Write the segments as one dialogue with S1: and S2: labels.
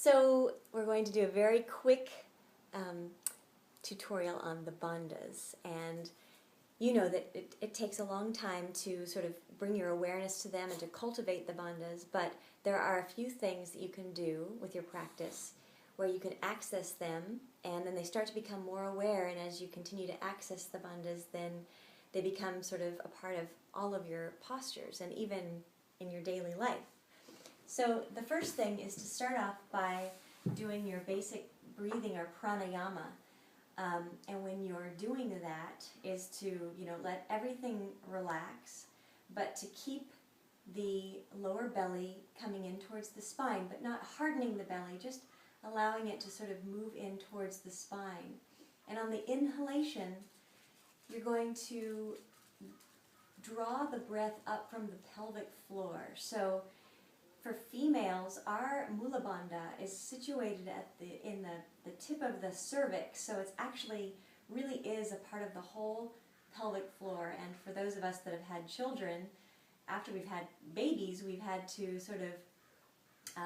S1: So we're going to do a very quick tutorial on the bandhas, and you know that it takes a long time to sort of bring your awareness to them and to cultivate the bandhas, but there are a few things that you can do with your practice where you can access them, and then they start to become more aware, and as you continue to access the bandhas, then they become sort of a part of all of your postures and even in your daily life. So the first thing is to start off by doing your basic breathing or pranayama. And when you're doing that is to, let everything relax, but to keep the lower belly coming in towards the spine, but not hardening the belly, just allowing it to sort of move in towards the spine. And on the inhalation, you're going to draw the breath up from the pelvic floor. So for females, our Mula Bandha is situated in the tip of the cervix, so it's actually really is a part of the whole pelvic floor. And for those of us that have had children, after we've had babies, we've had to sort of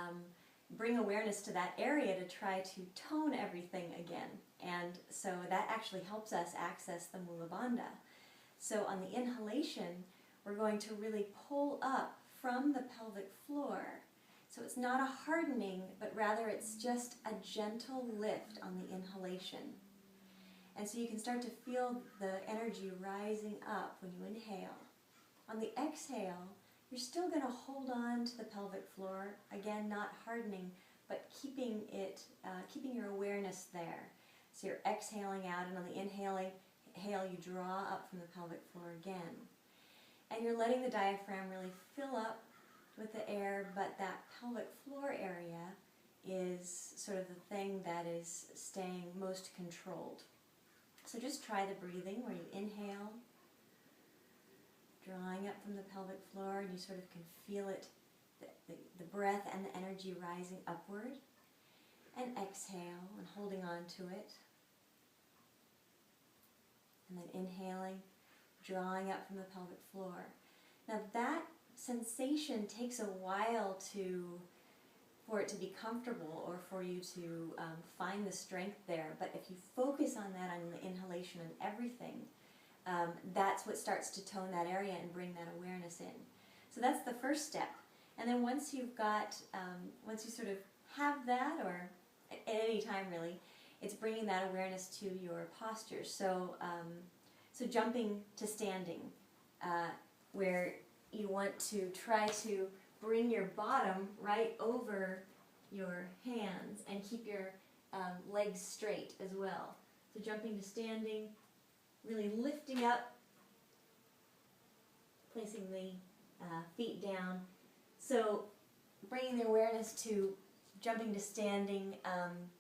S1: bring awareness to that area to try to tone everything again. And so that actually helps us access the Mula Bandha. So on the inhalation, we're going to really pull up from the pelvic floor. So it's not a hardening, but rather it's just a gentle lift on the inhalation. And so you can start to feel the energy rising up when you inhale. On the exhale, you're still going to hold on to the pelvic floor, again not hardening, but keeping your awareness there. So you're exhaling out, and on the inhale you draw up from the pelvic floor again. And you're letting the diaphragm really fill up with the air, but that pelvic floor area is sort of the thing that is staying most controlled. So just try the breathing where you inhale, drawing up from the pelvic floor, and you sort of can feel it, the breath and the energy rising upward. And exhale and holding on to it. And then inhaling, drawing up from the pelvic floor. Now that sensation takes a while for it to be comfortable or for you to find the strength there. But if you focus on that, on the inhalation and everything, that's what starts to tone that area and bring that awareness in. So that's the first step. And then once you sort of have that, or at any time really, it's bringing that awareness to your posture. So jumping to standing, where you want to try to bring your bottom right over your hands and keep your legs straight as well. So jumping to standing, really lifting up, placing the feet down. So bringing the awareness to jumping to standing,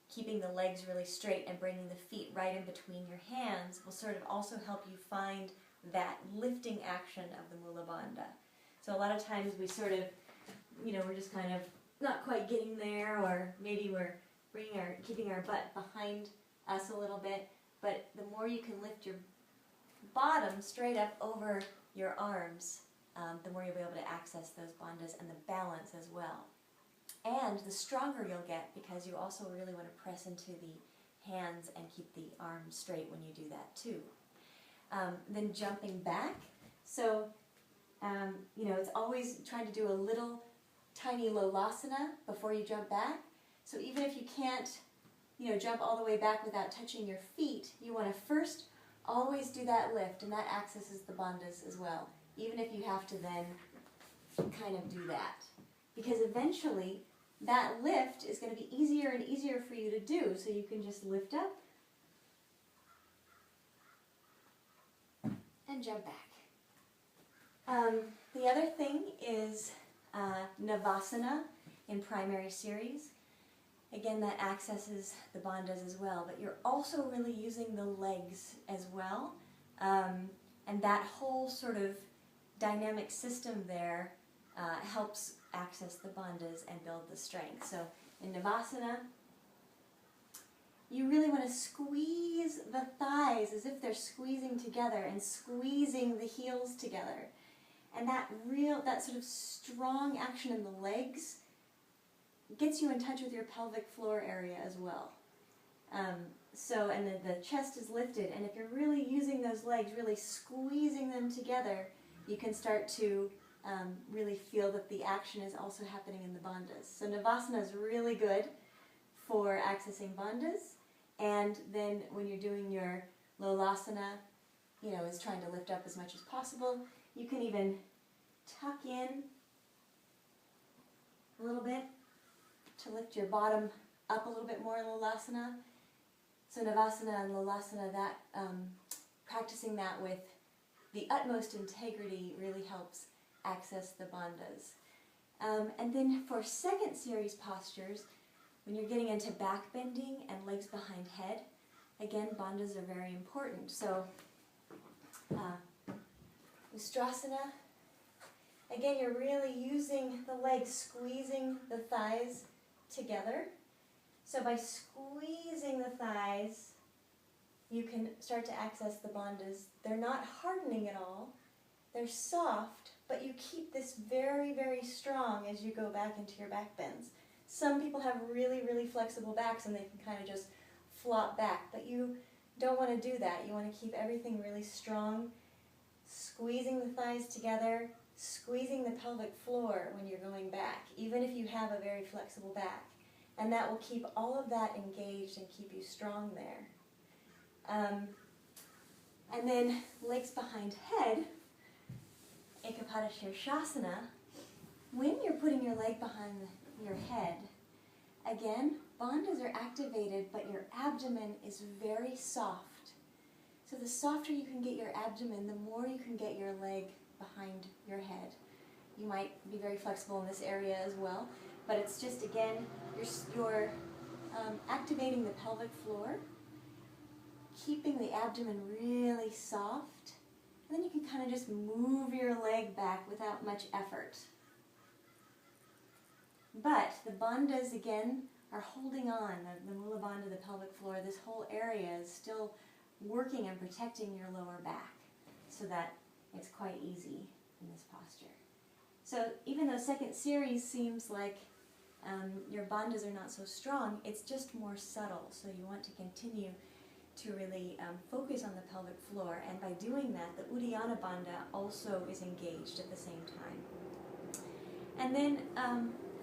S1: keeping the legs really straight and bringing the feet right in between your hands will sort of also help you find that lifting action of the Mula Bandha. So a lot of times we sort of, we're just kind of not quite getting there, or maybe we're keeping our butt behind us a little bit, but the more you can lift your bottom straight up over your arms, the more you'll be able to access those bandhas and the balance as well. And the stronger you'll get, because you also really want to press into the hands and keep the arms straight when you do that too. Then jumping back. So, it's always trying to do a little tiny lolasana before you jump back. So even if you can't, jump all the way back without touching your feet, you want to first always do that lift, and that accesses the bandhas as well, even if you have to then kind of do that. Because eventually, that lift is going to be easier and easier for you to do, so you can just lift up and jump back. The other thing is Navasana in primary series. Again, that accesses the bandhas as well, but you're also really using the legs as well. And that whole sort of dynamic system there helps access the bandhas and build the strength. So in Navasana, you really want to squeeze the thighs as if they're squeezing together and squeezing the heels together. And that sort of strong action in the legs gets you in touch with your pelvic floor area as well. And the chest is lifted, and if you're really using those legs, really squeezing them together, you can start to really feel that the action is also happening in the bandhas. So Navasana is really good for accessing bandhas, and then when you're doing your Lolasana, is trying to lift up as much as possible. You can even tuck in a little bit to lift your bottom up a little bit more in Lolasana. So Navasana and Lolasana, practicing that with the utmost integrity really helps access the bandhas. And then for second series postures, when you're getting into back bending and legs behind head, again, bandhas are very important. So Ustrasana, again, you're really using the legs, squeezing the thighs together. So by squeezing the thighs, you can start to access the bandhas. They're not hardening at all. They're soft, but you keep this very, very strong as you go back into your back bends. Some people have really, really flexible backs and they can kind of just flop back, but you don't want to do that. You want to keep everything really strong, squeezing the thighs together, squeezing the pelvic floor when you're going back, even if you have a very flexible back. And that will keep all of that engaged and keep you strong there. And then legs behind head, Ekapada Shirshasana. When you're putting your leg behind your head, again, bandhas are activated, but your abdomen is very soft. So the softer you can get your abdomen, the more you can get your leg behind your head. You might be very flexible in this area as well, but it's just, again, you're activating the pelvic floor, keeping the abdomen really soft, and then you can kind of just move your leg back without much effort. But the bandhas, again, are holding on. The Mula Bandha, the pelvic floor, this whole area is still working and protecting your lower back so that it's quite easy in this posture. So even though second series seems like your bandhas are not so strong, it's just more subtle. So you want to continue to really focus on the pelvic floor, and by doing that, the Uddiyana Bandha also is engaged at the same time. And then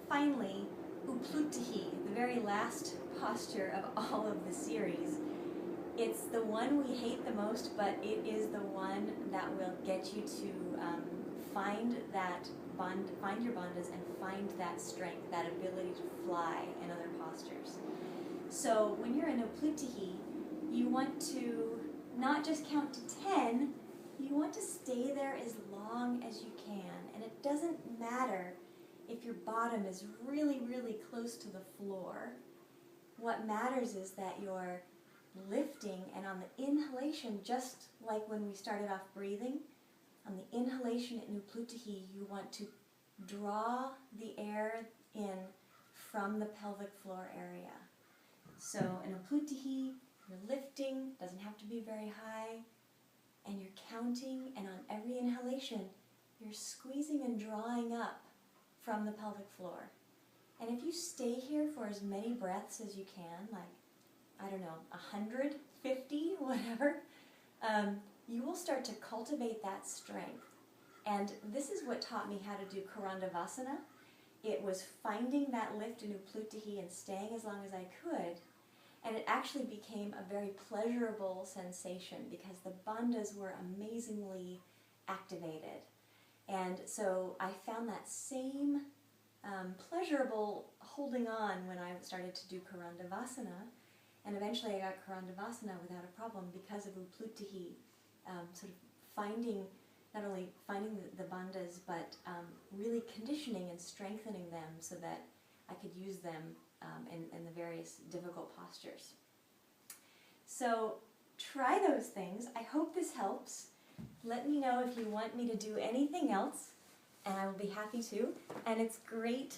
S1: finally, Upluttahi, the very last posture of all of the series. It's the one we hate the most, but it is the one that will get you to find your bandhas and find that strength, that ability to fly in other postures. So when you're in Upluttahi, you want to not just count to 10, you want to stay there as long as you can. And it doesn't matter if your bottom is really, really close to the floor. What matters is that you're lifting, and on the inhalation, just like when we started off breathing, on the inhalation in Upluttahi, you want to draw the air in from the pelvic floor area. So in Upluttahi, you're lifting, doesn't have to be very high, and you're counting, and on every inhalation, you're squeezing and drawing up from the pelvic floor. And if you stay here for as many breaths as you can, like, I don't know, 100, 50, whatever, you will start to cultivate that strength. And this is what taught me how to do Karandavasana. It was finding that lift in Upluttahi and staying as long as I could. And it actually became a very pleasurable sensation because the bandhas were amazingly activated. And so I found that same pleasurable holding on when I started to do Karandavasana. And eventually I got Karandavasana without a problem because of Upluttahi, sort of finding, not only finding the bandhas, but really conditioning and strengthening them so that I could use them in the various difficult postures. So try those things. I hope this helps. Let me know if you want me to do anything else, and I will be happy to. And it's great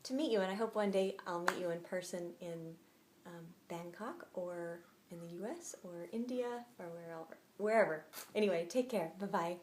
S1: to meet you, and I hope one day I'll meet you in person in Bangkok or in the US or India or wherever. Anyway, take care. Bye-bye.